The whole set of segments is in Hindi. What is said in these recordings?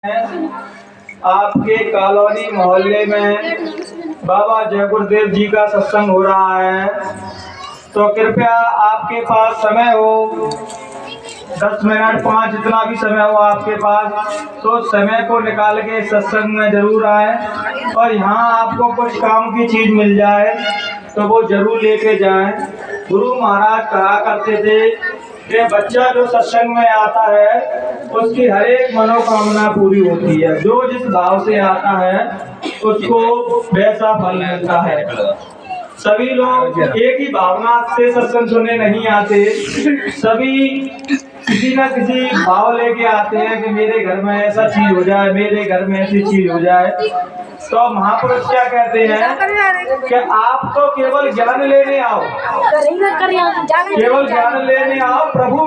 आपके कॉलोनी मोहल्ले में बाबा जय गुरुदेव जी का सत्संग हो रहा है, तो कृपया आपके पास समय हो 10 मिनट 5 जितना भी समय हो आपके पास, तो समय को निकाल के सत्संग में जरूर आए। और यहाँ आपको कुछ काम की चीज मिल जाए तो वो जरूर लेके जाएं। गुरु महाराज कहा करते थे कि बच्चा जो सत्संग में आता है उसकी हर एक मनोकामना पूरी होती है। जो जिस भाव से आता है उसको वैसा फल मिलता है। सभी लोग एक ही भावना से सत्संग सुनने नहीं आते, सभी किसी न किसी भाव लेके आते हैं कि मेरे घर में ऐसा चीज हो जाए, मेरे घर में ऐसी चीज हो जाए। तो महापुरुष क्या कहते हैं कि आप तो केवल ज्ञान लेने आओ, केवल ज्ञान लेने आओ, प्रभु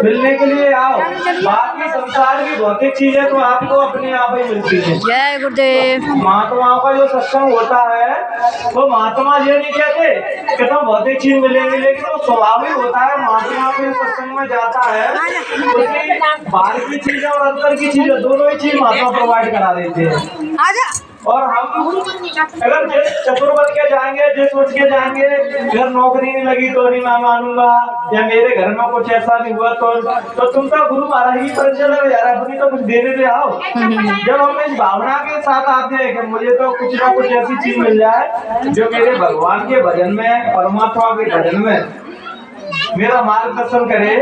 मिलने के लिए आओ। बाकी संसार की भौतिक चीजें तो आपको अपने आप ही मिलती है। जय गुरुदेव। महात्माओं का जो सत्संग होता है वो महात्मा ये नहीं कहते कि तुम भौतिक चीज मिलेंगे, लेकिन वो स्वाभाविक होता है। महात्मा के सत्संग में जाता है उसकी बाहर की चीजें और अंदर की चीजें दोनों ही चीज महात्मा प्रोवाइड करा देते हैं। और हम अगर जिस चतुर्वत के जाएंगे, जिस सोच के जाएंगे अगर नौकरी नहीं लगी तो नहीं मैं मानूंगा, या मेरे घर में कुछ ऐसा नहीं हुआ तो तुम तो गुरु महाराज की परिचय लगे यार, अपनी तो कुछ देने दे आओ। जब हम इस भावना के साथ आते हैं कि मुझे तो कुछ ना कुछ ऐसी चीज मिल जाए जो मेरे भगवान के भजन में, परमात्मा के भजन में मेरा मार्गदर्शन करे,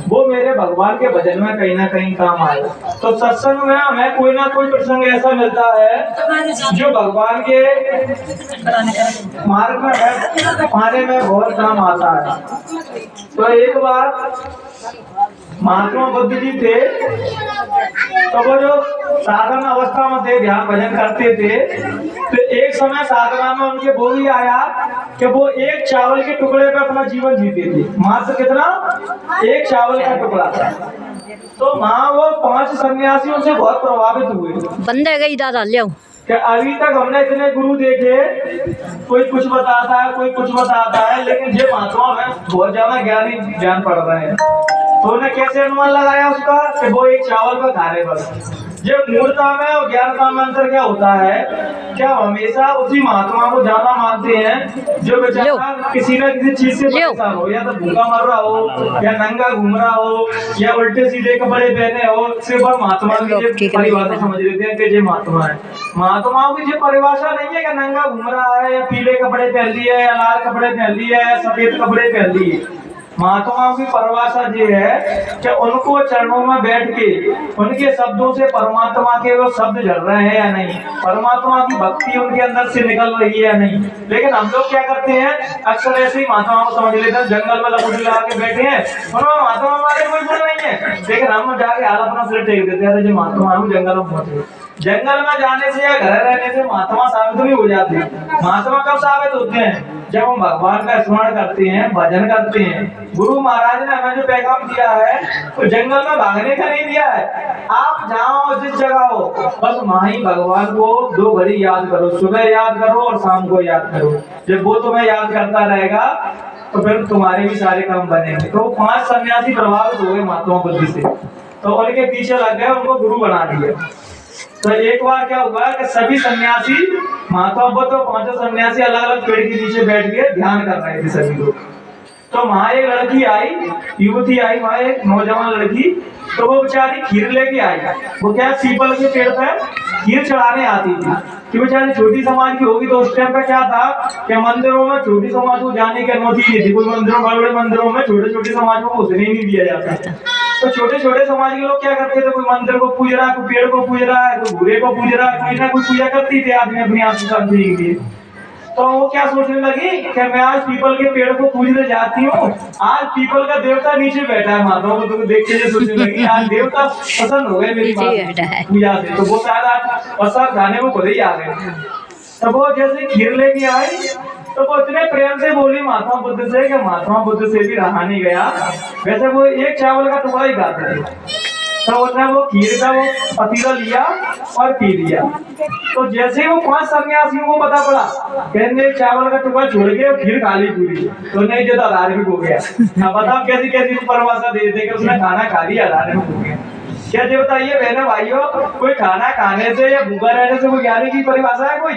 वो मेरे भगवान के भजन में कहीं ना कहीं काम आए। तो सत्संग में हमें कोई ना कोई प्रसंग ऐसा मिलता है जो भगवान के मार्ग में पाने में बहुत काम आता है। तो एक बार महात्मा बुद्ध जी थे, तो वो जो साधन अवस्था में थे, ध्यान भजन करते थे, तो एक समय साधना में उनके वो भी आया कि वो एक चावल के टुकड़े पे अपना जीवन जीते थे। मात्र कितना? एक चावल का टुकड़ा था। तो वहाँ वो 5 सन्यासियों से बहुत प्रभावित हुए। बंदे गई दादा ले कि अभी तक हमने इतने गुरु देखे, कोई कुछ बताता है, कोई कुछ बताता है, लेकिन ये महात्मा में बहुत ज्यादा ज्ञान पड़ रहे हैं। तो उन्हें कैसे अनुमान लगाया उसका कि वो एक चावल पर खा रहे बस। ये मूर्ता में और ज्ञानता में अंतर क्या होता है? क्या हमेशा उसी महात्मा को ज्यादा मानते हैं जो बेचारा किसी न किसी चीज से परेशान हो, या तो भूखा मर रहा हो, या नंगा घूम रहा हो, या उल्टे सीधे कपड़े पहने हो, सिर्फ महात्मा की परिभाषा समझ लेते हैं कि ये महात्मा है। महात्माओं की ये परिभाषा नहीं है कि नंगा घूम रहा है, या पीले कपड़े पहन लिए, या लाल कपड़े पहन लिए, या सफेद कपड़े पहन लिए। महात्माओं की परिभाषा ये है कि उनको चरणों में बैठ के उनके शब्दों से परमात्मा के वो शब्द झड़ रहे हैं या नहीं, परमात्मा की भक्ति उनके अंदर से निकल रही है या नहीं। लेकिन हम लोग क्या करते हैं, अक्सर ऐसे ही महात्माओं को समझ लेते हैं, जंगल में लकड़ी लगा के बैठे हैं, उन्होंने महात्मा हमारे कोई गुण नहीं है, लेकिन हम जाके हाल अपना सिर टेक देते हैं, जो महात्मा हम जंगल में पहुंचे। जंगल में जाने से या घर रहने से महात्मा साबित नहीं हो जाते। महात्मा कब साबित होते हैं? जब हम भगवान का स्मरण करते हैं, भजन करते हैं। गुरु महाराज ने हमें जो पैगाम दिया है तो जंगल में भागने का नहीं दिया है। आप जाओ जिस जगह हो, बस वहाँ ही भगवान को 2 घड़ी याद करो, सुबह याद करो और शाम को याद करो। जब वो तुम्हें याद करता रहेगा तो फिर तुम्हारे भी सारे काम बनेंगे। तो 5 सन्यासी प्रभावित हो गए महात्मा बुद्ध से, तो उनके पीछे लग गए, उनको गुरु बना दिया। तो एक बार क्या हुआ कि सभी सन्यासी, महात्मा बुद्ध और 5 सन्यासी अलग अलग पेड़ के नीचे बैठ के ध्यान कर रहे थे सभी लोग। तो वहाँ एक लड़की आई, युवती आई, वहाँ एक नौजवान लड़की, तो वो बेचारी खीर लेके आई। वो क्या पीपल के पेड़ पे खीर चढ़ाने आती थी कि बेचारी छोटी समाज की होगी। तो उस टाइम पे क्या था कि मंदिरों में छोटी समाज को जाने की अनुमति नहीं थी। कोई मंदिरों, बड़े बड़े मंदिरों में छोटे छोटे समाज को घुसने नहीं दिया जाता। तो छोटे छोटे समाज के लोग क्या करते थे, कोई मंदिर को पूज रहा है, कोई पेड़ को पूज रहा है, कोई भूरे को पूज रहा है, कोई ना कोई पूजा करती थे आदमी अपनी आत्मशांति के लिए। तो वो क्या सोचने लगी कि मैं आज पीपल के पेड़ को पूजने जाती हूँ, आज पीपल का देवता नीचे बैठा है। माता को तो देख के सोचने लगी आज देवता पसंद हो गए मेरी पूजा से, तो वो शायद आज प्रसाद खाने को खुद ही आ गए। तो वो जैसे खीर लेके आई तो वो इतने प्रेम से बोली महात्मा बुद्ध से कि महात्मा बुद्ध से भी रहा नहीं गया। वैसे वो एक चावल का टुकड़ा ही खाते थे, तो उसने वो खीर का वो पतीला लिया और पी लिया। तो जैसे ही वो 5 सन्यासियों को पता पड़ा, कहने चावल का टुकड़ा छोड़ के खीर खा ली पूरी, तो नहीं जो धार्मिक हो गया। अब बताओ कैसी कैसी परिभाषा दे देते कि उसने खाना खा लिया, धार्मिक हो गया। क्या ये बताइए बहनों भाइयों, कोई खाना खाने से या भूखा रहने से कोई ज्ञानी की परिभाषा है? कोई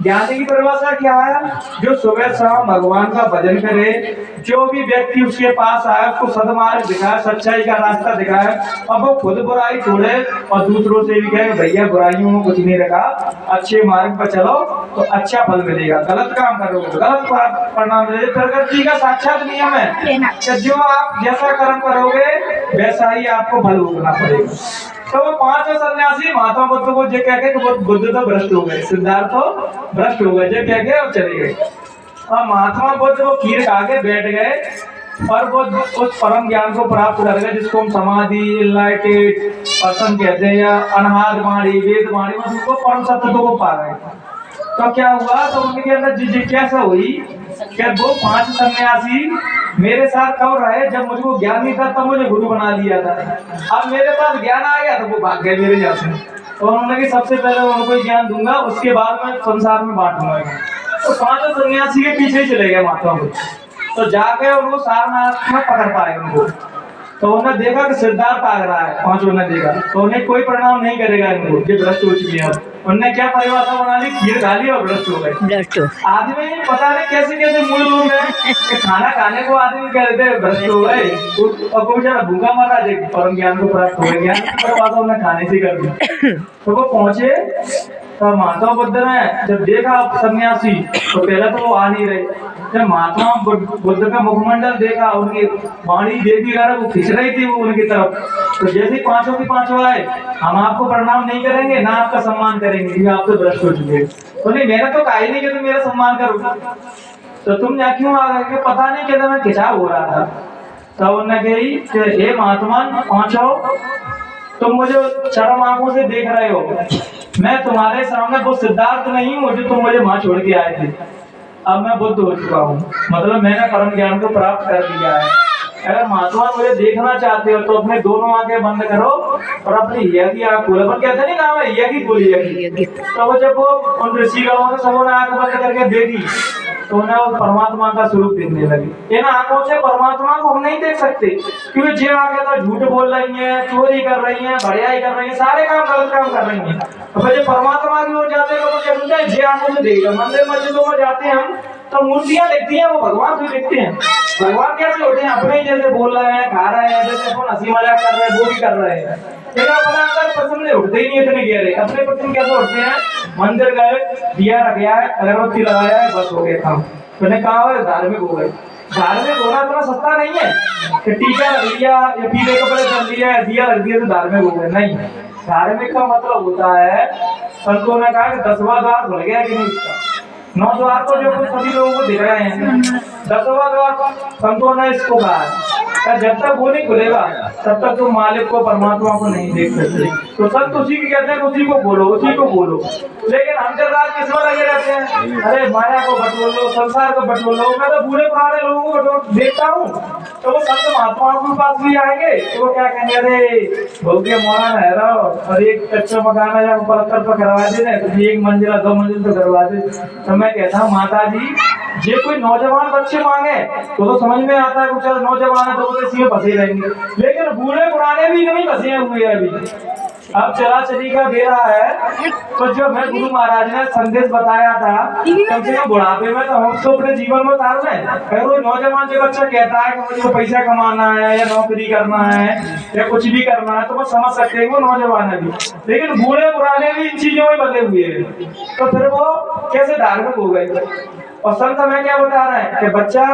ज्ञानी की परिभाषा क्या है? जो सुबह शाम भगवान का भजन करे, जो भी व्यक्ति उसके पास आए उसको सदमार्ग दिखाए, सच्चाई का रास्ता दिखाए, और वो खुद बुराई छोड़े और दूसरों से भी कहे भैया बुराइयों में कुछ नहीं रखा, अच्छे मार्ग पर चलो तो अच्छा फल मिलेगा, गलत काम करोगे तो गलत परिणाम मिलेगा। प्रकृति जी का साक्षात नियम है कि जो आप जैसा कर्म करोगे वैसा ही आपको फल भोगना पड़ेगा। तो वो पांचों सन्यासी महात्मा बुद्ध को जो कह के बुद्ध तो भ्रष्ट हो गए, सिद्धार्थ तो भ्रष्ट हो गए, जो कह के और चले गए। और महात्मा बुद्ध वो खीर खा के बैठ गए और वो उस परम ज्ञान को प्राप्त कर गए जिसको हम समाधि, इनलाइटेड पर्सन कहते हैं, या अनहाद वाणी, वेद वाणी, उसको परम सत्य को पा गए। तो क्या हुआ, तो उनके अंदर जिज्ञासा हुई कि वो पांच सन्यासी मेरे साथ कब रहे जब मुझको ज्ञान नहीं था, तब मुझे गुरु बना लिया था, अब मेरे पास ज्ञान आ गया तो वो भाग गए मेरे यहाँ से। तो उन्होंने कि सबसे पहले उनको ज्ञान दूंगा, उसके बाद मैं संसार में बांटूंगा। तो पांचों सन्यासी के पीछे चले गए महात्मा बुद्ध, तो जाके उनको सारनाथ में पकड़ पाए उनको। तो उन्हें देखा कि सिद्धार्थ आ रहा है, पांचों ने देखा, तो उन्हें कोई परिणाम नहीं करेगा इनको, ये भ्रष्ट हो चुकी है। उन्होंने क्या परिभाषा बना ली, खीर खा ली और भ्रष्ट हो गए। आदमी पता नहीं कैसे कैसे मूल रूप है कि खाना खाने को आदमी कह देते हैं भ्रष्ट हो गए, और कोई बेचारा भूखा मर रहा है, परम ज्ञान को प्राप्त हो गया, ज्ञान की परिभाषा उन्हें खाने से कर दी। तो वो पहुंचे, तो महात्मा बुद्ध ने जब देखा सन्यासी, तो पहले तो वो आ नहीं रहे, जब महात्मा बुद्ध का मुखमंडल देखा, उनकी वाणी देखी जा रहा, वो खिंच रही थी वो उनकी तरफ। तो जैसे पांचों के पांचों आए, हम आपको प्रणाम नहीं करेंगे ना आपका सम्मान करेंगे, ये आपसे भ्रष्ट हो चुके। तो नहीं, मैंने तो कहा ही नहीं कि तुम मेरा सम्मान करो, तो तुम यहाँ क्यों आ गए? पता नहीं कहता मैं खिंचाव हो रहा था। तब उन्होंने कही कि हे महात्मा पांचों, तुम मुझे चरम आंखों से देख रहे हो, मैं तुम्हारे सामने वो सिद्धार्थ नहीं हूँ जो तुम मुझे वहां छोड़ के आए थे। अब मैं बुद्ध हो चुका हूँ, मतलब मैंने परम ज्ञान को प्राप्त कर लिया है। अगर महात्मा मुझे देखना चाहते हो तो अपने दोनों आंखें बंद करो और अपनी हिया की आंख खोलो। पर कहते नहीं कहा हिया की खोली। तो वो जब वो उन ऋषिगणों ने सबों ने आंख बंद करके देखी तो उन्हें वो परमात्मा का स्वरूप दिखने लगे। इन आंखों से परमात्मा को हम नहीं देख सकते, क्योंकि जे आंखें तो झूठ बोल रही हैं, चोरी कर रही हैं, बढ़ियाई कर रही हैं, सारे काम गलत काम कर रही हैं। तो जब परमात्मा की ओर जाते हैं लोग क्या सुनते हैं, जे आंखों से देख रहे। मंदिर मस्जिदों में जाते हैं हम तो मूर्तियां दिखती हैं, वो भगवान भी दिखते हैं। भगवान कैसे होते हैं? अपने जैसे बोल रहे हैं, खा रहे हैं, जैसे अपन हंसी मजाक कर रहे हैं वो भी कर रहे हैं, लेकिन अपना अंदर पसंद उठते ही नहीं इतने गहरे। अपने पसंद कैसे उठते हैं? मंदिर गए, दिया रखा है, अगरबत्ती लगाया है, बस हो गया काम। मैंने कहा धार्मिक हो गए। धार्मिक होना इतना सस्ता नहीं है कि टीका रख लिया या पीले कपड़े कर लिया या दिया रख दिया तो धार्मिक हो गए, नहीं। धार्मिक का मतलब होता है, संतों ने कहा कि 10वां द्वार खुल गया कि नहीं, उसका 9 द्वार को जो सभी लोगों को दिख रहे हैं, 10वां द्वार संतों ने इसको कहा है, जब तक वो नहीं खुलेगा तब तक तुम मालिक को, परमात्मा को नहीं देख सकते। तो संत उसी की कहते हैं, उसी को बोलो, उसी को बोलो। लेकिन हम जब रात किस में लगे रहते हैं, अरे माया को बटोर लो, संसार को बटोर लो। मैं तो पूरे पुराने लोगों को बटोर देखता हूँ, तो वो संत महात्माओं के पास भी आएंगे तो वो क्या कहेंगे, अरे भोगे मोरा है रहो और एक कच्चा मकान है पलस्तर पर करवा दे, तो 1 मंजिला 2 मंजिल तो करवा दे। तो मैं कहता हूँ माता जी, जे कोई नौजवान बच्चे मांगे तो समझ में आता है कुछ नौजवान है तो वो इसी में फंसे रहेंगे, लेकिन बूढ़े पुराने भी नहीं फंसे हुए अभी। अब चला चली का बेरा है, तो जो मैं गुरु महाराज ने संदेश बताया था, कम से कम बुढ़ापे में तो हम तो अपने जीवन में उतार लें। अगर वो नौजवान जो बच्चा कहता है कि मुझे पैसा कमाना है या नौकरी करना है या कुछ भी करना है, तो मैं समझ सकते हैं वो नौजवान है भी, लेकिन बूढ़े पुराने भी इन चीजों में बंधे हुए हैं, तो फिर वो कैसे धार्मिक हो गए। और संत हमें क्या बता रहे हैं कि बच्चा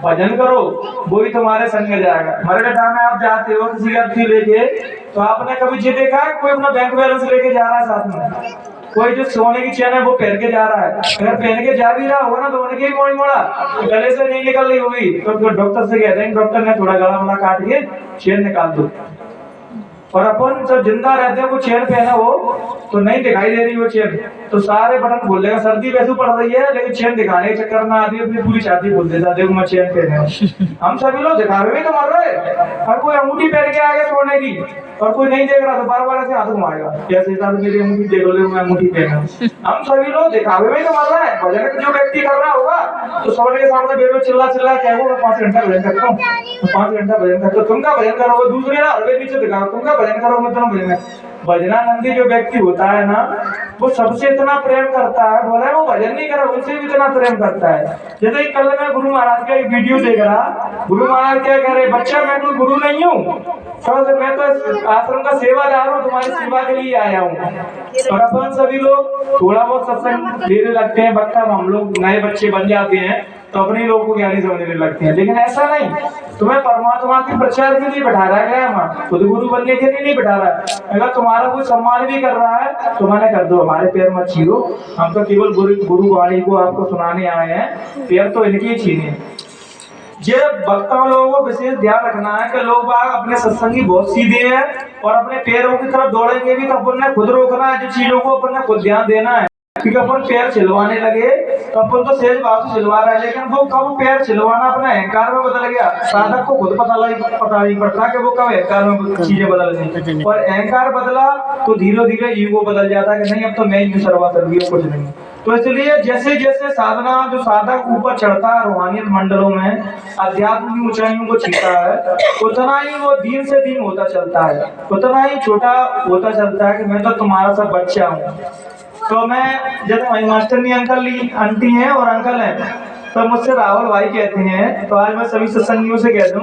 भजन करो, वो ही तुम्हारे संग में जाएगा। मरकटा में आप जाते हो किसी अर्थी लेके, तो आपने कभी ये देखा है कोई अपना बैंक बैलेंस लेके जा रहा है साथ में? कोई जो सोने की चेन है वो पहन के जा रहा है। अगर पहन के जा भी रहा होगा ना तो उनके ही मोड़ी मोड़ा गले से नहीं निकल रही होगी, तो डॉक्टर से कहते हैं, डॉक्टर ने थोड़ा गला वला काट के चेन निकाल दो। और अपन जब जिंदा रहते हैं वो चेन पहना हो तो नहीं दिखाई दे रही वो चेन, तो सारे बटन खोल देगा। सर्दी वैसे पड़ रही है लेकिन चेन दिखाने के चक्कर में आदमी अपनी पूरी छाती खोल देता, देखो मैं चेन पहने। हम सभी लोग दिखावे में तो मर रहे, हर कोई अंगूठी पहन के आ गया सोने की, और कोई नहीं देख रहा तो बार बार ऐसे हाथ घुमाएगा, जैसे साथ मेरी अंगूठी देख लो, मैं अंगूठी पहना। हम सभी लोग दिखावे में ही तो मर रहा है। भजन जो व्यक्ति कर रहा होगा तो सबके सामने बेरो चिल्ला चिल्ला क्या मैं 5 घंटा भजन करता हूँ, 5 घंटा भजन करता हूँ। तुम का भजन करोगे, दूसरे ना हर नीचे दिखाओ, तुम का भजन करोगे तुम भजन। भजनानंदी जो व्यक्ति होता है ना, वो सबसे इतना प्रेम करता है, बोला वो भजन नहीं करा उनसे भी इतना प्रेम करता है। जैसे कल मैं गुरु महाराज का एक वीडियो देख रहा, गुरु महाराज क्या कह रहे, बच्चा मैं कोई गुरु नहीं हूँ, तो मैं तो आश्रम का सेवादार हूँ, तुम्हारी सेवा के लिए आया हूँ। और अपन सभी लोग थोड़ा बहुत सत्संग लेने लगते हैं, बच्चा हम लोग नए बच्चे बन जाते हैं तो अपने लोगों को ज्ञानी समझने लगते हैं। लेकिन ऐसा नहीं, तुम्हें परमात्मा के प्रचार के लिए बैठा रहा है वहाँ, खुद गुरु बनने के लिए नहीं बैठा रहा है। अगर तुम्हारा कोई सम्मान भी कर रहा है तो मना कर दो, हमारे पैर मत छीनो, हम तो केवल गुरु वाणी को आपको सुनाने आए हैं, पैर तो इनके ही छीने। ये भक्तों लोगों को विशेष ध्यान रखना है कि लोग बाग अपने सत्संगी बहुत सीधे हैं और अपने पैरों की तरफ दौड़ेंगे भी तो अपन ने खुद रोकना है, जो चीजों को अपन ने खुद ध्यान देना है। क्योंकि अपन पैर छिलवाने लगे तो अपन तो सहज भाव से छिलवा रहे हैं, लेकिन वो कब पैर छिलवाना अपने अहंकार में बदल गया, साधक को खुद पता नहीं पड़ता कि वो कब अहंकार में चीजें बदल गई। और अहंकार बदला तो धीरे धीरे ईगो बदल जाता है कि नहीं अब तो मैं ही सर्वसर्वी हूँ, कुछ नहीं। तो इसलिए जैसे जैसे साधना जो साधक ऊपर चढ़ता है रूहानियत मंडलों में, अध्यात्म की ऊंचाइयों को छीता है, उतना ही वो दिन से दिन होता चलता है, उतना ही छोटा होता चलता है कि मैं तो तुम्हारा सा बच्चा हूँ। तो मैं जैसे वही मास्टरनी अंकल आंटी हैं और अंकल हैं, तो मुझसे राहुल भाई कहते हैं, तो आज मैं सभी सत्संगियों से कह दूं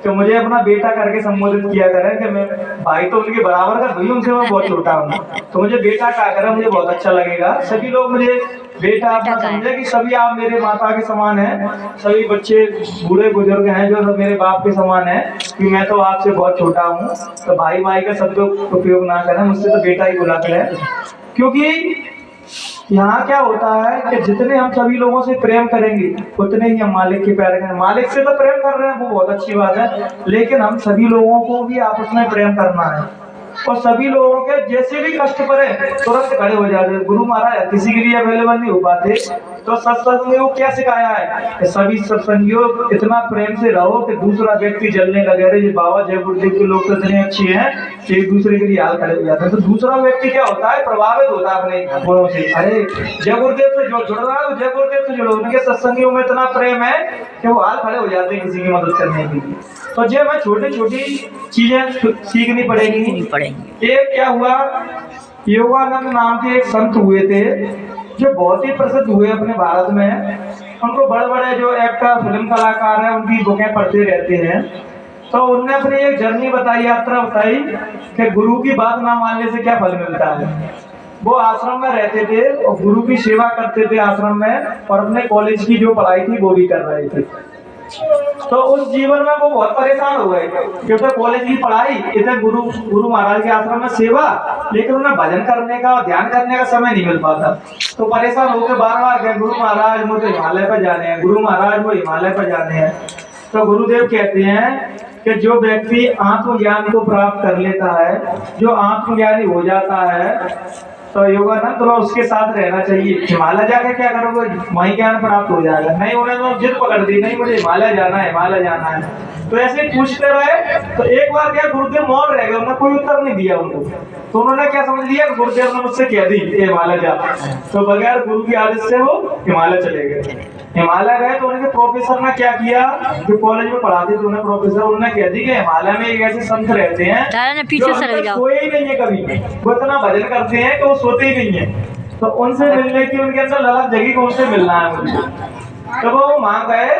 कि मुझे अपना बेटा करके संबोधित किया करें कि मैं भाई तो उनके बराबर का हुई, उनसे मैं बहुत छोटा हूँ, तो मुझे बेटा कहा करें, मुझे बहुत अच्छा लगेगा। सभी लोग मुझे बेटा अपना समझे कि सभी आप मेरे माता के समान हैं, सभी बच्चे बूढ़े बुजुर्ग हैं जो सब मेरे बाप के समान है, कि मैं तो आपसे बहुत छोटा हूँ। तो भाई भाई का शब्द उपयोग ना करें, मुझसे तो बेटा ही बुला करें। क्योंकि यहाँ क्या होता है कि जितने हम सभी लोगों से प्रेम करेंगे उतने ही हम मालिक के प्यारे करेंगे। मालिक से तो प्रेम कर रहे हैं वो बहुत अच्छी बात है, लेकिन हम सभी लोगों को भी आपस में प्रेम करना है और सभी लोगों के जैसे भी कष्ट पड़े तुरंत खड़े हो जाते हैं। गुरु महाराज किसी के लिए अवेलेबल नहीं हो पाते, तो सत्संगियों क्या सिखाया है कि सभी सत्संगियों इतना प्रेम से रहो कि दूसरा व्यक्ति जलने लगे, अरे बाबा जय गुरुदेव के लोग तो इतने अच्छे हैं कि एक दूसरे के लिए हाल खड़े हो जाते हैं। तो दूसरा व्यक्ति क्या होता है, प्रभावित होता है अपने गुणों से, अरे जय गुरुदेव से जुड़ रहा है तो जय गुरुदेव से जुड़ो। उनके सत्संगियों में इतना प्रेम है कि वो हाल खड़े हो जाते हैं किसी की मदद करने के लिए। तो जब मैं छोटी छोटी चीजें सीखनी पड़ेंगी। एक क्या हुआ, योगानंद नाम के एक संत हुए थे जो बहुत ही प्रसिद्ध हुए अपने भारत में। उनको बड़े बड़े जो एक्टर फिल्म कलाकार हैं उनकी बुकें पढ़ते रहते हैं। तो उनने अपनी एक जर्नी बताई, यात्रा बताई कि गुरु की बात ना मानने से क्या फल मिलता है। वो आश्रम में रहते थे और गुरु की सेवा करते थे आश्रम में, और अपने कॉलेज की जो पढ़ाई थी वो भी कर रहे थे। तो उस जीवन में वो बहुत परेशान हो गए क्योंकि कॉलेज की पढ़ाई, इधर गुरु महाराज के आश्रम में सेवा, लेकिन उन्हें भजन करने का और ध्यान करने का समय नहीं मिल पाता। तो परेशान होकर बार बार गए, गुरु महाराज मुझे हिमालय पर जाने हैं, गुरु महाराज मुझे हिमालय पर जाने हैं। तो गुरुदेव कहते हैं कि जो व्यक्ति आत्मज्ञान को प्राप्त कर लेता है, जो आत्मज्ञानी हो जाता है, तो योगानंद तो उसके साथ रहना चाहिए। हिमालय जाकर क्या करोगे, वहीं ज्ञान प्राप्त हो जाएगा। नहीं उन्होंने जिद पकड़ दी, नहीं मुझे हिमालय जाना है, हिमालय जाना है। तो ऐसे पूछते रहे, तो एक बार क्या गुरुदेव मौन रह गए, उन्होंने कोई उत्तर नहीं दिया उनको। तो उन्होंने क्या समझ लिया, गुरुदेव ने मुझसे कह दी हिमालय जा। तो बगैर गुरु की आदेश से वो हिमालय चले गए। हिमालय गए तो उनके प्रोफेसर ने क्या किया, जो कॉलेज में पढ़ाते थे उन्हें प्रोफेसर, उन्होंने कह दी कि हिमालय में एक ऐसे संत रहते हैं जो सोए ही नहीं है कभी, वो इतना भजन करते हैं कि वो सोते ही नहीं है। तो उनसे मिलने की उनके अंदर ललक जगी कि उनसे मिलना है मुझे। तो वो वहां गए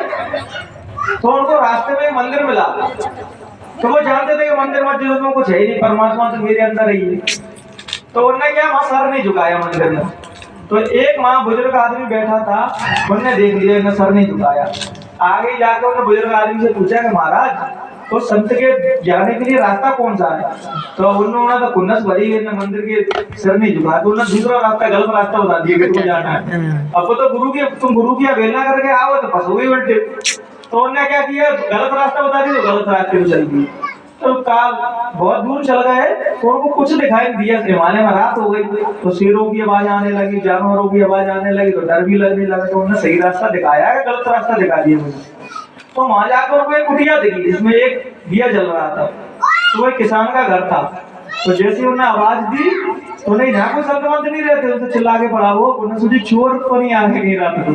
तो उनको रास्ते में एक मंदिर मिला। तो वो जानते थे कि मंदिर मस्जिद में कुछ है ही नहीं, परमात्मा तो मेरे अंदर ही है। तो उन्होंने क्या, वहां सर नहीं झुकाया मंदिर में। तो एक वहां बुजुर्ग आदमी बैठा था, उन्होंने देख लिया, इन्हें सर नहीं झुकाया। आगे जाकर उन्होंने बुजुर्ग आदमी से पूछा कि महाराज तो संत के जाने के लिए रास्ता कौन सा है। तो उन्होंने तो खुन्नस भरी है, मंदिर के सर नहीं झुकाया। तो उन्होंने दूसरा रास्ता, गलत रास्ता बता दिया कि तुम जाना है। अब तो तुम गुरु की अवहेलना करके आओ तो फंसोगे उल्टे। तो उन्होंने क्या किया, गलत रास्ता बता दिया, तो गलत रास्ते में चल गई। तो काल बहुत दूर चल गए तो उनको कुछ दिखाई नहीं दिया। हिमालय में रात हो गई तो शेरों की आवाज आने लगी, जानवरों की आवाज आने लगी, तो डर भी लगने लगा। तो उन्होंने सही रास्ता दिखाया है, गलत रास्ता दिखा दिया मुझे। तो वहां जाकर उनको एक कुटिया दिखी जिसमें एक दिया जल रहा था। तो वो एक किसान का घर था। तो जैसे उन्हें आवाज दी तो उन्हें यहाँ कोई संत मंत नहीं रहते, उनसे चिल्ला के पड़ा वो, उन्हें सोची चोर तो नहीं आके नहीं रात को।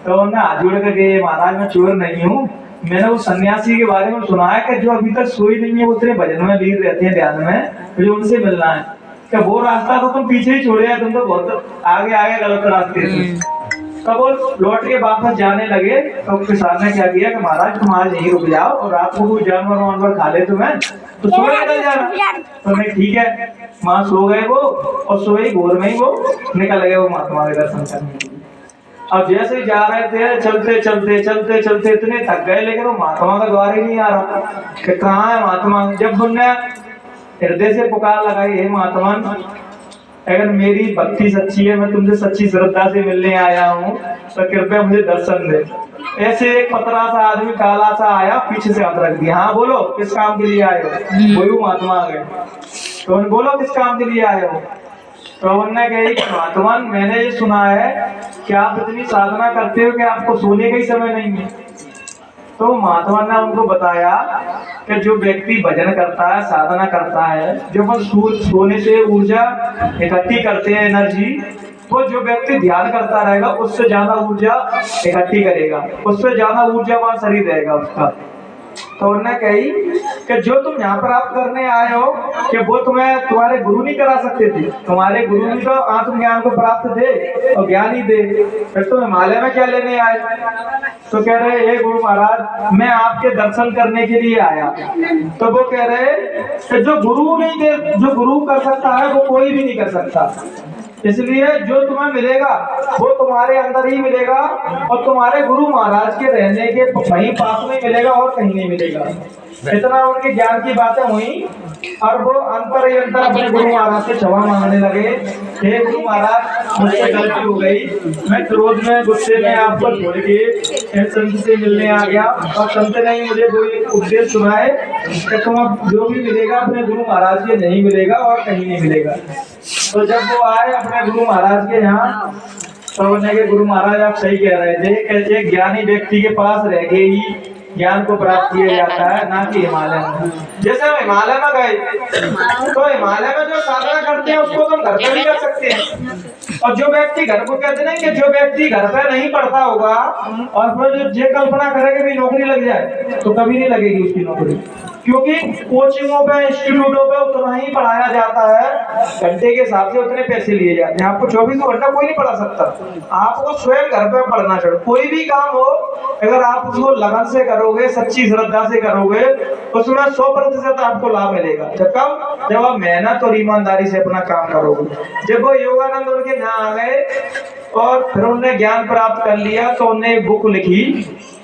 तो उन्हें हाथ जोड़ कर गए, महाराज मैं चोर नहीं हूँ, मैंने उस सन्यासी के बारे में सुना है कि जो अभी तक सोई नहीं है, वो तेरे भजन में लीन रहते हैं, ध्यान में, मुझे उनसे मिलना है। क्या वो रास्ता तो तुम पीछे ही छोड़े हैं, तुम तो बहुत आगे आगे गलत रास्ते थे। तब वो लौट के वापस जाने लगे तो किसान ने क्या किया कि महाराज तुम आज यहीं रुक जाओ और रात को कोई जानवर वानवर खा ले तुम्हें तो सुबह निकल जाना। तो नहीं ठीक है, वहां सो गए वो, और सोए भोर में ही वो निकल गए वो महात्मा के दर्शन करने। अब जैसे ही जा रहे थे, चलते चलते चलते चलते इतने थक गए, लेकिन वो महात्मा का द्वार ही नहीं आ रहा कि कहाँ है महात्मा। जब उनने हृदय से पुकार लगाई, हे महात्मा अगर मेरी भक्ति सच्ची है, मैं तुमसे सच्ची श्रद्धा से मिलने आया हूँ, तो कृपया मुझे दर्शन दे। ऐसे एक पतला सा आदमी काला सा आया, पीछे से हाथ रख दिया, हाँ बोलो किस काम के लिए आए हो। वही महात्मा आ गए। तो उन्होंने बोलो किस काम के लिए आए हो। तो उन्होंने कही महात्मा मैंने ये सुना है कि आप इतनी साधना करते हो कि आपको सोने का ही समय नहीं है। तो महात्मा ने उनको बताया कि जो व्यक्ति भजन करता है, साधना करता है, जो बस सोने से ऊर्जा इकट्ठी करते हैं, एनर्जी, वो जो व्यक्ति ध्यान करता रहेगा उससे ज्यादा ऊर्जा इकट्ठी करेगा, उससे ज्यादा ऊर्जावान शरीर रहेगा उसका। तो उन्होंने कही कि जो तुम यहाँ प्राप्त करने आए हो कि वो तुम्हें तुम्हारे गुरु नहीं करा सकते थे, तुम्हारे गुरु ने तो आत्मज्ञान को प्राप्त दे और ज्ञान ही दे, फिर तुम हिमालय में क्या लेने आए। तो कह रहे हे गुरु महाराज मैं आपके दर्शन करने के लिए आया। तो वो कह रहे कि जो गुरु नहीं दे, जो गुरु कर सकता है वो कोई भी नहीं कर सकता, इसलिए जो तुम्हें मिलेगा वो तुम्हारे अंदर ही मिलेगा और तुम्हारे गुरु महाराज के रहने के वहीं पास में मिलेगा और कहीं नहीं मिलेगा। इतना उनके ज्ञान की बातें हुई और वो अंतर ही अंतर अपने गुरु महाराज से क्षमा मांगने लगे। हे गुरु महाराज मुझसे गलती हो गई, मैं क्रोध में गुस्से में आपको छोड़ के संत से मिलने आ गया और संत ने मुझे कोई उपदेश सुनाए कि तुम जो भी मिलेगा अपने गुरु महाराज के नहीं मिलेगा और कहीं नहीं मिलेगा। तो जब वो आए अपने गुरु महाराज के यहाँ तो उन्होंने कहा गुरु महाराज आप सही कह रहे थे, कैसे ज्ञानी व्यक्ति के पास रह के ही ज्ञान को प्राप्त किया जाता है, ना कि हिमालय में। जैसे हम हिमालय में गए तो हिमालय में जो साधना करते हैं उसको तुम घर पे भी कर सकते हैं, और जो व्यक्ति घर को कहते हैं कि जो व्यक्ति घर पे नहीं पढ़ता होगा और फिर जो कल्पना करेगा भी नौकरी लग जाए तो कभी नहीं लगेगी उसकी नौकरी, क्योंकि कोचिंगों पे इंस्टीट्यूटों पे उतना ही पढ़ाया जाता है, घंटे के हिसाब से उतने पैसे लिए जाते हैं। आपको 24 घंटा कोई नहीं पढ़ा सकता, आपको स्वयं घर पे पढ़ना चाहिए। कोई भी काम हो अगर आप उसको लगन से करोगे, सच्ची श्रद्धा से करोगे, उसमें 100% आपको लाभ मिलेगा। जब आप मेहनत और ईमानदारी से अपना काम करोगे। जब वो योगानंद उनके यहाँ आ गए और फिर उन्होंने ज्ञान प्राप्त कर लिया तो उन्होंने एक बुक लिखी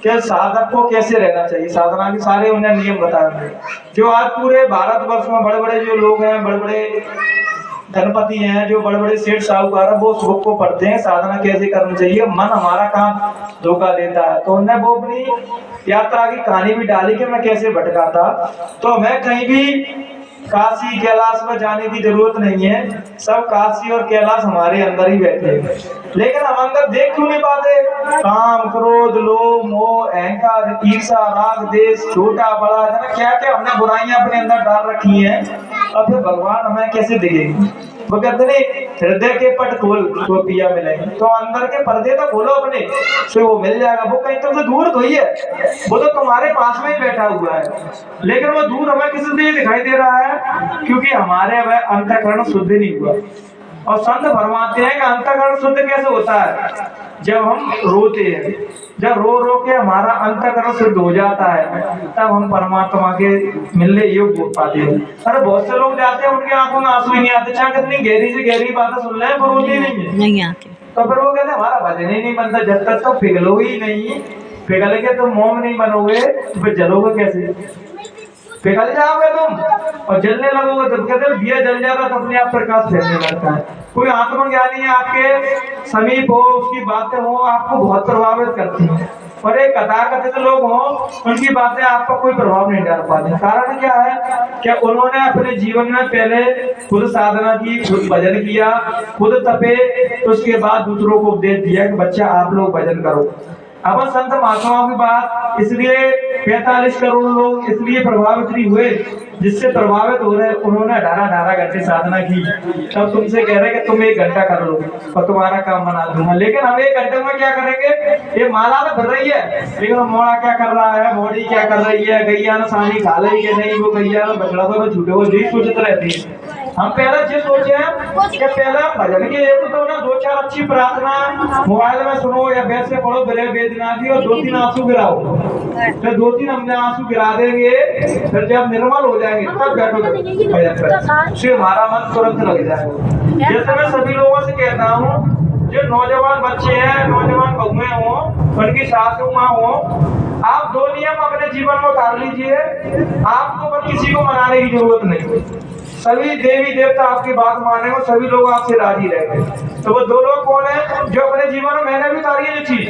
कि साधक को कैसे रहना चाहिए, साधना के सारे उन्हें नियम बताए। जो आज पूरे भारतवर्ष में बड़े बड़े जो लोग हैं, बड़े बड़े धनपति हैं, जो बड़े बड़े सेठ साहूकार, वो उस बुक को पढ़ते हैं, साधना कैसे करनी चाहिए, मन हमारा कहाँ धोखा देता है। तो उन्होंने वो अपनी यात्रा की कहानी भी डाली कि मैं कैसे भटका था। तो मैं कहीं भी काशी कैलाश में जाने की जरूरत नहीं है, सब काशी और कैलाश हमारे अंदर ही बैठे हैं, लेकिन हम अंदर देख क्यों नहीं पाते। काम, क्रोध, लोभ, मोह, अहंकार, ईर्ष्या, राग, देश, छोटा बड़ा क्या क्या हमने बुराइयां अपने अंदर डाल रखी हैं, और फिर भगवान हमें कैसे दिखेंगे। वो कहते नहीं हृदय के पट खोल तो पिया मिलेंगे, तो अंदर के पर्दे तो खोलो अपने से वो मिल जाएगा। वो कहीं तुमसे दूर तो ही है, वो तो तुम्हारे पास में ही बैठा हुआ है, लेकिन वो दूर हमें किसी लिए दिखाई दे रहा है क्योंकि हमारे वह अंतःकरण शुद्ध नहीं हुआ। और संत फरमाते हैं कि अंतःकरण शुद्ध कैसे होता है, जब हम रोते हैं, जब रो रो के हमारा अंतःकरण शुद्ध हो जाता है तब हम परमात्मा के मिलने योग्य हो पाते हैं। अरे बहुत से लोग जाते हैं उनकी आंखों में आंसू ही नहीं आते, चाहे कितनी गहरी से गहरी बातें सुन रहे हैं पर रोते नहीं आते। तो फिर वो कहते हैं हमारा भजन ही नहीं बनता, जब तक तो पिघलो ही नहीं, पिघलेंगे तो मोम नहीं बनोगे तो फिर जलोगे कैसे, पिघल जाओगे तुम और जलने लगोगे। तो कहते दिया जल जाता तो अपने आप प्रकाश फैलने लगता है। कोई आत्मज्ञानी आपके समीप हो, उसकी बातें हो आपको बहुत प्रभावित करती हैं, और एक कथाकथित लोग हो उनकी बातें आपका कोई प्रभाव नहीं डाल पाते। कारण क्या है कि उन्होंने अपने जीवन में पहले खुद साधना की, खुद भजन किया, खुद तपे, तो उसके बाद दूसरों को उपदेश दिया कि बच्चा आप लोग भजन करो। अब संत महात्माओं की बात इसलिए 45 करोड़ लोग इसलिए प्रभावित नहीं हुए, जिससे प्रभावित हो रहे उन्होंने 18 घंटे साधना की। तब तुमसे कह रहे हैं कि तुम 1 घंटा कर लो और तुम्हारा काम बना दूंगा, लेकिन हम 1 घंटे में क्या करेंगे? ये माला तो भर रही है, लेकिन मोड़ा क्या कर रहा है, मोड़ी क्या कर रही है, गैया ने सानी खा ली कि नहीं, वो गैया ने बछड़ा तो झूठे वो यही सोचते रहती है। हम पहले ये सोचे कि पहले भजन की एक तो ना 2-4 अच्छी प्रार्थना मोबाइल में सुनो या बैठ से पढ़ो, बिना वेदनाथी और 2-3 आंसू गिराओ। फिर 2-3 हमने आंसू गिरा देंगे, फिर जब निर्मल हो जाएंगे तब बैठो भजन पर, फिर हमारा मन तुरंत लग जाएगा। जैसे मैं सभी लोगों से कहता हूँ, जो नौजवान बच्चे हैं, नौजवान बहुएं हो, उनकी सासू माँ हो, आप 2 नियम अपने जीवन में उतार लीजिए। आपको बस किसी को मनाने की जरूरत नहीं, सभी देवी देवता आपकी बात मानेंगे, सभी लोग आपसे राजी रहेंगे। तो वो 2 लोग कौन है जो अपने जीवन में, मैंने भी उतारी है ये चीज।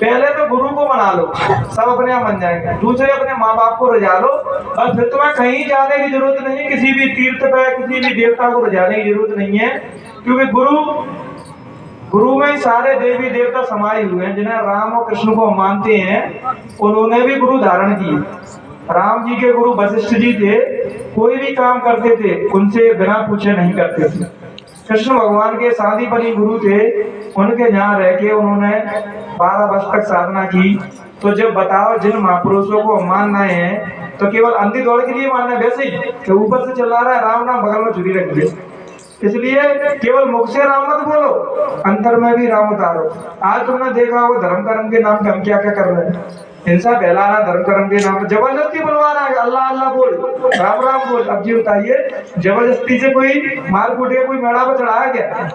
पहले तो गुरु को मना लो, सब अपने आप बन जाएंगे। दूसरे अपने माँ बाप को रजा लो, और फिर तुम्हें कहीं जाने की जरूरत नहीं है, किसी भी तीर्थ पे किसी भी देवता को रजाने की जरूरत नहीं है, क्योंकि गुरु में सारे देवी देवता समाये हुए हैं। जिन्हें राम और कृष्ण को मानते हैं, उन्होंने भी गुरु धारण किए। राम जी के गुरु वशिष्ठ जी थे, कोई भी काम करते थे उनसे बिना पूछे नहीं करते थे। कृष्ण भगवान के शादीपनी गुरु थे, उनके यहाँ रह के उन्होंने 12 वर्ष तक साधना की। तो जब बताओ जिन महापुरुषों को मानना है तो केवल अंधी दौड़ के लिए मानना है, वैसे ही कि ऊपर से चला रहा है राम नाम, बगल में छुरी रख दिए। इसलिए केवल मुख से राम मत बोलो, अंतर में भी राम उतारो। आज तुमने देखा होगा धर्म कर्म के नाम पे हम क्या क्या कर रहे हैं, हिंसा फैला रहा, धर्म कर्म के नाम पे जबरदस्ती बुलवा रहा है, अल्लाह अल्लाह बोल, राम राम बोल। अब जी बताइए, जबरदस्ती से कोई मार कूट के कोई मेड़ा पर चढ़ाया क्या?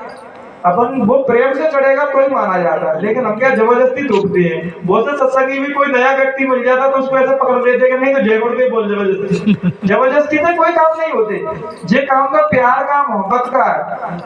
अपन वो प्रेम से चढ़ेगा तो ही माना जाता है, लेकिन हम क्या जबरदस्ती थोपते हैं। बहुत से सत्संगी भी कोई नया व्यक्ति मिल जाता तो उसको ऐसे पकड़ लेते कि नहीं तो जय गुरुदेव बोल, जबरदस्ती से कोई काम नहीं होते। ये काम तो प्यार का, मोहब्बत का है।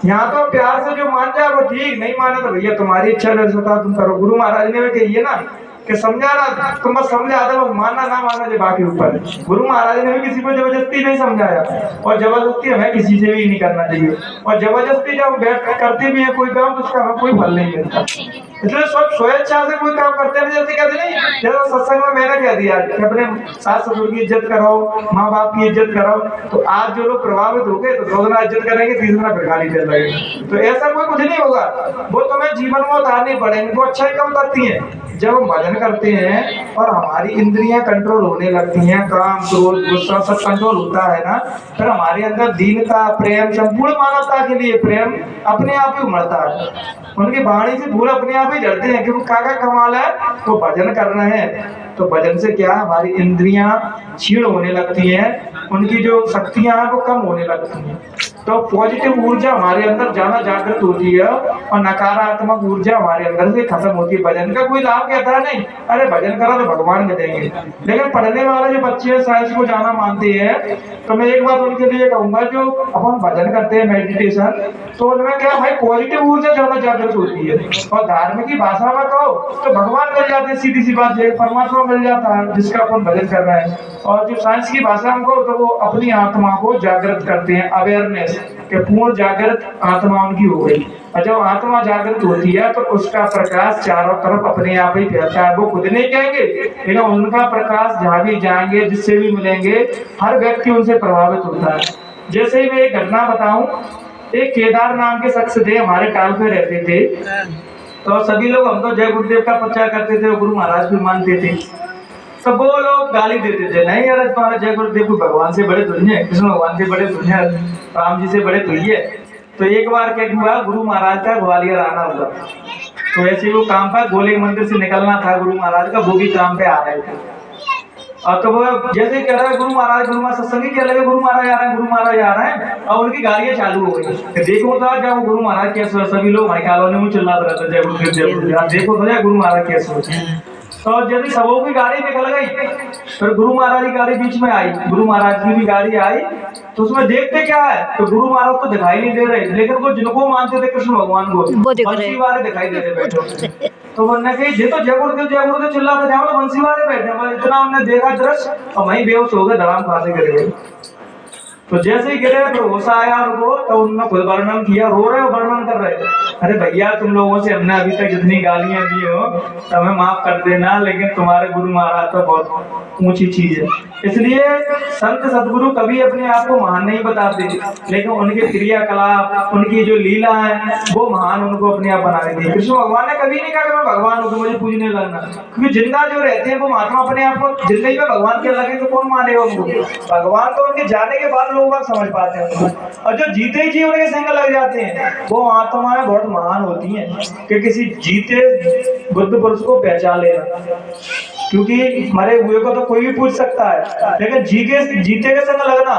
यहाँ तो प्यार से जो मान जाए वो ठीक, नहीं माने तो भैया तुम्हारी इच्छा जैसा तुम करो। गुरु महाराज ने भी कही ना कि समझाना, तुम बस समझा दो, बस मानना ना मानना जो बाकी ऊपर। गुरु महाराज ने भी किसी को जबरदस्ती नहीं समझाया, और जबरदस्ती हमें किसी से भी नहीं करना चाहिए। और जबरदस्ती जब बैठ करते भी है कोई काम तो उसका हमें कोई फल नहीं मिलता। इसलिए सब स्वेच्छा से कोई काम करते हैं। जैसे कहते नहीं, जैसा सत्संग में मैंने कह दिया कि अपने सास ससुर की इज्जत करो, माँ बाप की इज्जत करो, तो आज जो लोग प्रभावित हो गए तो 2 दिन इज्जत करेंगे, 3 फिर गाली दे लगेगी। तो ऐसा कोई कुछ नहीं होगा, वो तुम्हें जीवन में उतारनी पड़ेंगे। वो अच्छा ही कम करती है जब हम भजन करते हैं और हमारी इंद्रियां कंट्रोल होने लगती हैं, काम क्रोध गुस्सा सब कंट्रोल होता है ना, फिर हमारे अंदर दीनता, प्रेम, संपूर्ण मानवता के लिए प्रेम अपने आप ही उमड़ता है। उनकी वाणी से फूल अपने आप ही झड़ते हैं, क्योंकि काका कमाल है वो भजन कर रहे हैं। तो भजन से क्या, हमारी इंद्रियां क्षीण होने लगती हैं, उनकी जो शक्तियां हैं वो कम होने लगती हैं। तो पॉजिटिव ऊर्जा हमारे अंदर ज्यादा जागृत होती है और नकारात्मक ऊर्जा हमारे अंदर से खत्म होती है। भजन का कोई लाभ कहता है नहीं, अरे भजन करा तो भगवान मिलेंगे। लेकिन पढ़ने वाले जो बच्चे हैं, साइंस को जाना मानते हैं, तो मैं एक बात उनके लिए कहूंगा, जो अपन भजन करते हैं मेडिटेशन, तो उनमें क्या भाई पॉजिटिव ऊर्जा ज्यादा जागृत होती है। और धार्मिक की भाषा में कहो तो भगवान मिल जाते हैं, सीधी सी बात है, परमात्मा मिल जाता है जिसका अपन भजन कर रहे हैं। और जो साइंस की भाषा में कहो तो वो अपनी आत्मा को जागृत करते हैं, अवेयरनेस के पूर्ण जागृत आत्मा उनकी हो गई। और जब आत्मा जागृत होती है तो उसका प्रकाश चारों तरफ अपने आप ही फैलता है। वो खुद नहीं कहेंगे, लेकिन उनका प्रकाश जहाँ भी जाएंगे, जिससे भी मिलेंगे, हर व्यक्ति उनसे प्रभावित होता है। जैसे ही मैं एक घटना बताऊं, एक केदार नाम के शख्स थे, हमारे टाल पे रहते थे। तो सभी लोग, हम तो जय गुरुदेव का प्रचार करते थे, गुरु महाराज भी मानते थे, तो वो लोग गाली देते थे, नहीं यार तुम्हारा जय गुरुदेव को भगवान से बड़े तुझे, कृष्ण भगवान से बड़े तुझे, राम जी से बड़े तुझे। तो एक बार क्या हुआ, गुरु महाराज का ग्वालियर आना हुआ, तो ऐसे वो काम पर गोले मंदिर से निकलना था गुरु महाराज का, वो भी काम पे आ रहे थे। और तो वो जैसे कह रहा है गुरु महाराज सत्संगी क्या लगे, गुरु महाराज आ रहे हैं, गुरु महाराज आ रहे हैं, और उनकी गाड़ियां चालू हो गई। देखो तो जब गुरु महाराज कैसे, सभी लोग भाई कॉलोनी में चिल्ला रहे थे जय गुरुदेव जय गुरुदेव, देखो तो गुरु महाराज कैसे होते। तो जैसे सबों की गाड़ी निकल गई, फिर गुरु महाराज की गाड़ी बीच में आई, गुरु महाराज की भी गाड़ी आई, तो उसमें देखते क्या है, तो गुरु महाराज तो दिखाई नहीं दे रहे, लेकिन वो जिनको मानते थे कृष्ण भगवान को, बंसी वाले दिखाई दे रहे बैठे। तो उन्होंने कही ये तो जय गुरुदेव चिल्लाते जाओ, तो बंसी वाले बैठे। इतना उन्होंने देखा दृश्य और वहीं बेहोश हो गए, धड़ाम खा से गिर गए। तो जैसे ही गिरे फिर होश आया उनको, तो उन्होंने खुद वर्णन किया, रो रहे हो, वर्णन कर रहे, अरे भैया तुम लोगों से हमने अभी तक जितनी गालियां दी हो तो हमें माफ कर देना, लेकिन तुम्हारे गुरु महाराज तो बहुत ऊंची चीज है। इसलिए संत सदगुरु कभी अपने आप को महान नहीं बताते, लेकिन उनके क्रियाकलाप, उनकी जो लीला है वो महान उनको अपने आप बना देती है। कृष्ण भगवान ने कभी नहीं कहा कि मैं भगवान हूँ तो मुझे पूजने लगना, क्योंकि जिंदा जो रहते हैं वो महात्मा अपने आप को जिंदगी में भगवान के लगे तो कौन मानेगा उनको। भगवान तो उनके जाने के बाद लोग बात समझ पाते हैं उनको, और जो जीते ही जी उनके संग लग जाते हैं वो आत्माएं बहुत महान होती हैं कि किसी जीते बुद्ध पुरुष को पहचान लेना, क्योंकि मरे हुए को तो कोई भी पूछ सकता है, लेकिन जीते के संग लगना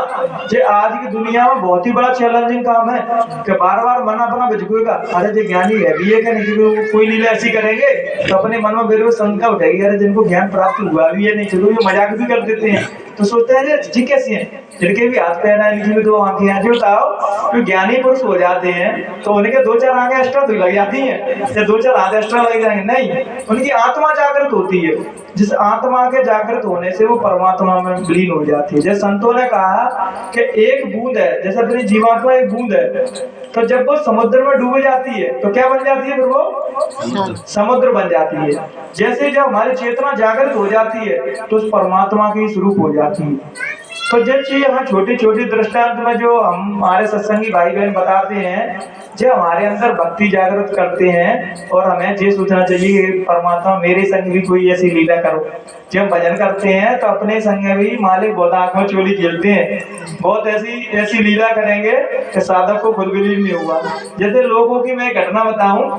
ये आज की दुनिया में बहुत ही बड़ा चैलेंजिंग काम है कि बार बार मन अपना भिजगेगा, अरे जो ज्ञानी है भी है क्या नहीं, क्योंकि कोई लीला ऐसी करेंगे तो अपने मन में मेरे को शंका उठेगी, अरे जिनको ज्ञान प्राप्त हुआ भी है नहीं, चलो ये मजाक भी कर देते हैं, तो सोचते हैं जी कैसे हैं, जिनके भी हाथ पैर है, इनकी भी दो आंखें हैं, जो बताओ जो ज्ञानी पुरुष हो जाते हैं तो उनके दो चार आंखें एक्स्ट्रा तो लग जाती हैं या दो चार हाथ एक्स्ट्रा लग जाएंगे, नहीं, उनकी आत्मा जागृत होती है, जिस आत्मा के जागृत होने से वो परमात्मा में विलीन हो जाती है। जैसे संतों ने कहा कि एक बूंद है, जैसे अपनी जीवात्मा एक बूंद है, तो जब वो समुद्र में डूब जाती है तो क्या बन जाती है, फिर वो समुद्र बन जाती है। जैसे जब हमारी चेतना जागृत हो जाती है तो उस परमात्मा की स्वरूप हो जाती है। तो जब चीज यहाँ छोटी छोटी दृष्टांत में जो हमारे सत्संगी भाई बहन बताते हैं, जो हमारे अंदर भक्ति जागृत करते हैं, और हमें ये सोचना चाहिए कि परमात्मा मेरे संग भी कोई ऐसी लीला करो। जब भजन करते हैं तो अपने संग भी मालिक बहुत आंखों चोली खेलते हैं, बहुत ऐसी लीला करेंगे कि साधक को खुद बिलीव नहीं हुआ। जैसे लोगों की मैं घटना बताऊं,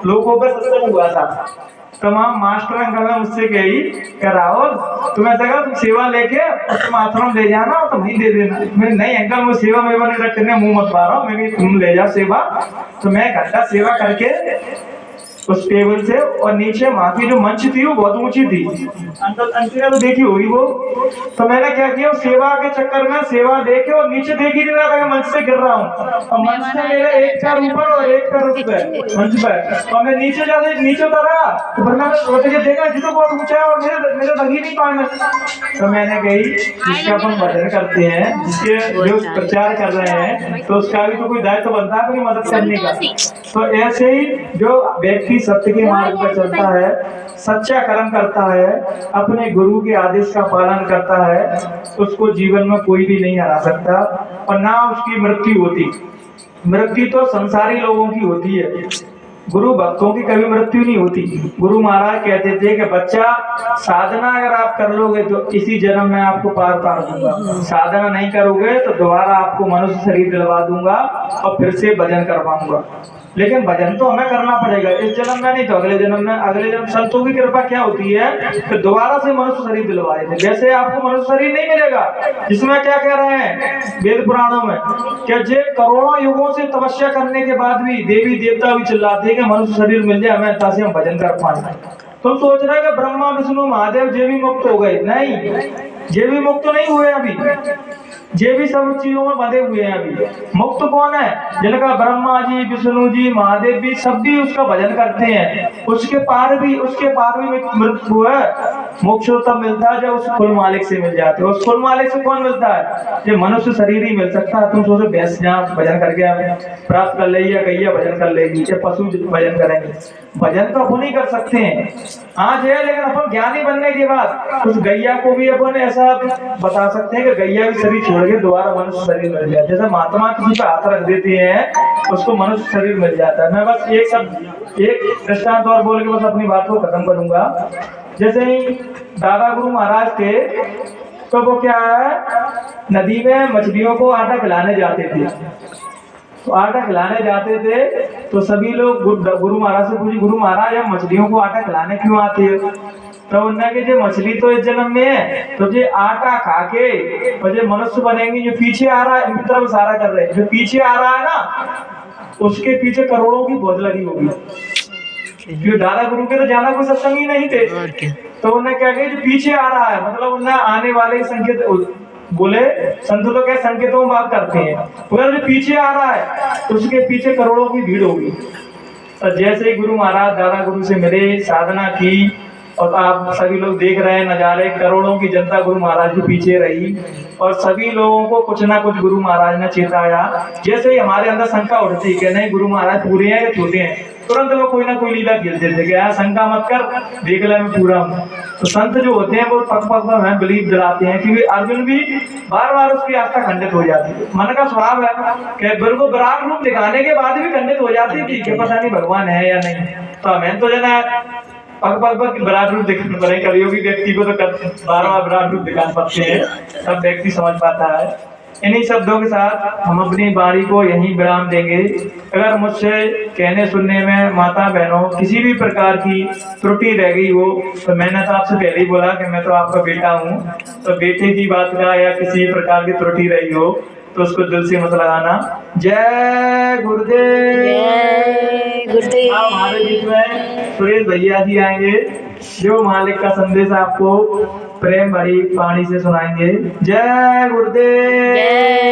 लोगों पर सत्संग हुआ था, तमाम मास्टर अंकल ने मुझसे कही कि राहुल तुम्हें ऐसा तुम सेवा लेके तुम आश्रम ले जाना तो वहीं दे देना। मैं नहीं अंकल मैं सेवा में नहीं रखने मुंह मत मारो, मैं तुम ले जाओ सेवा। तो मैं घंटा सेवा करके उस टेबल से, और नीचे वहां की जो मंच थी वो बहुत ऊंची थी, अंकल आंटी ने तो देखी होगी वो, तो मैंने क्या किया सेवा के चक्कर में सेवा देके और नीचे देख ही नहीं रहा था कि मंच से गिर रहा हूँ, और मंच से मेरे एक पैर ऊपर और एक पैर उस पे मंच पे, और मैं नीचे जाते नीचे उतरा तो वरना मैं देखा जिसको बहुत ऊंचा है और मेरे लगी नहीं पाए में। तो मैंने कही जिसका अपन भजन करते हैं, जिसके जो प्रचार कर रहे हैं, तो उसका भी तो कोई दायित्व बनता है अपनी मदद करने का। तो ऐसे ही जो व्यक्ति सत्य के मार्ग पर चलता है, सच्चा कर्म करता है, अपने गुरु के आदेश का पालन करता है, उसको जीवन में कोई भी नहीं हरा सकता, और ना उसकी मृत्यु होती। मृत्यु तो संसारी लोगों की होती है, गुरु भक्तों की कभी मृत्यु नहीं होती। गुरु महाराज कहते थे कि बच्चा साधना अगर आप कर लोगे तो इसी जन्म में आपको पार पार दूंगा, साधना नहीं करोगे तो दोबारा आपको मनुष्य शरीर दिलवा दूंगा और फिर से भजन करवाऊंगा। लेकिन भजन तो हमें करना पड़ेगा, इस जन्म में नहीं तो अगले जन्म में। अगले जन्म संतों की कृपा क्या होती है कि दोबारा से मनुष्य शरीर दिलवाए थे। जैसे आपको मनुष्य शरीर नहीं मिलेगा, जिसमें क्या कह रहे हैं वेद पुराणों में, क्या जे करोड़ों युगों से तपस्या करने के बाद भी देवी देवता भी चिल्लाते हैं कि मनुष्य शरीर मिल जाए हमें, ताकि हम भजन कर पाए। तुम सोच रहे हैं कि ब्रह्मा विष्णु महादेव जे भी मुक्त हो गए, नहीं, जे भी मुक्त नहीं हुए अभी, ये भी सब चीजों में बंधे हुए हैं। अभी मुक्त कौन है? जिनका ब्रह्मा जी, विष्णु जी, महादेव भी सब भी उसका भजन करते हैं, उसके पार भी मृत्यु है। मोक्ष तब मिलता है जब उस कुल मालिक से मिल जाते हैं। उस कुल मालिक से कौन मिलता है? ये मनुष्य शरीर ही मिल सकता है। तुम सोचो भैंस जहाँ भजन करके प्राप्त कर लेगी या गैया भजन कर लेगी या पशु भजन करेंगे, भजन तो अपन ही कर सकते हैं आज है, लेकिन अपन ज्ञानी बनने के बाद उस गैया को भी अपन ऐसा बता सकते हैं कि गैया भी शरीर छोड़ के दोबारा मनुष्य शरीर मिल जाए। जैसे महात्मा किसी पे हाथ रख देती है उसको मनुष्य शरीर मिल जाता है। मैं बस एक दृष्टांत और बोल के बस अपनी बात को खत्म करूंगा। जैसे ही दादा गुरु महाराज थे तो वो क्या है, नदी में मछलियों को आटा खिलाने जाते थे। तो आटा खिलाने जाते थे तो सभी लोग गुरु महाराज से पूछे, गुरु महाराज हम मछलियों को आटा खिलाने क्यों आते हो? तो उन्होंने कहा जो मछली तो इस जन्म में है, तो जो आटा खा के और जो मनुष्य बनेंगे, जो पीछे आ रहा है इनकी तरफ इशारा कर रहे हैं, जो पीछे आ रहा है ना उसके पीछे करोड़ों की भोज लगी होगी। क्योंकि दादा गुरु के तो जाना कोई सत्संग ही नहीं थे, तो उन्होंने क्या कहा जो पीछे आ रहा है, मतलब उन्होंने आने वाले संकेत बोले। संत तो क्या संकेतों में बात करते हैं, अगर जो पीछे आ रहा है तो उसके पीछे करोड़ों की भीड़ होगी। तो जैसे ही गुरु महाराज दादा गुरु से मिले, साधना की, और आप सभी लोग देख रहे हैं नजारे, करोड़ों की जनता गुरु महाराज के पीछे रही। और सभी लोगों को कुछ ना कुछ गुरु महाराज ने चेताया। जैसे ही हमारे अंदर शंका उठती कि नहीं गुरु महाराज पूरे हैं या छोटे हैं, तुरंत वो कोई ना कोई लीला खेलते थे कि यार शंका मत कर, देख ले मैं पूरा हूँ। तो संत जो होते हैं वो पग पग में हमें बिलीव दिलाते हैं, क्योंकि अर्जुन भी बार बार उसकी आस्था खंडित हो जाती है। मन का स्वभाव है कि बिल्कुल विराट रूप दिखाने के बाद भी खंडित हो जाती थी कि पता नहीं भगवान है या नहीं। तो हमें तो जना पग पग पर विराट रूप दिखाना पड़े, कलियुगी व्यक्ति को तो बार बार विराट रूप दिखा सकते हैं, सब व्यक्ति समझ पाता है। इन्हीं शब्दों के साथ हम अपनी वाणी को यहीं विराम देंगे। अगर मुझसे कहने सुनने में माता बहनों किसी भी प्रकार की त्रुटि रह गई हो, तो मैंने तो आपसे पहले ही बोला कि मैं तो आपका बेटा हूँ, तो बेटे की बात का या किसी प्रकार की त्रुटि रही हो तो उसको दिल से मत लगाना। जय गुरुदेव। जय गुरुदेव। अब हमारे बीच में सुरेश भैया जी आएंगे जो मालिक का संदेश आपको प्रेम भरी वाणी से सुनाएंगे। जय गुरुदेव। जय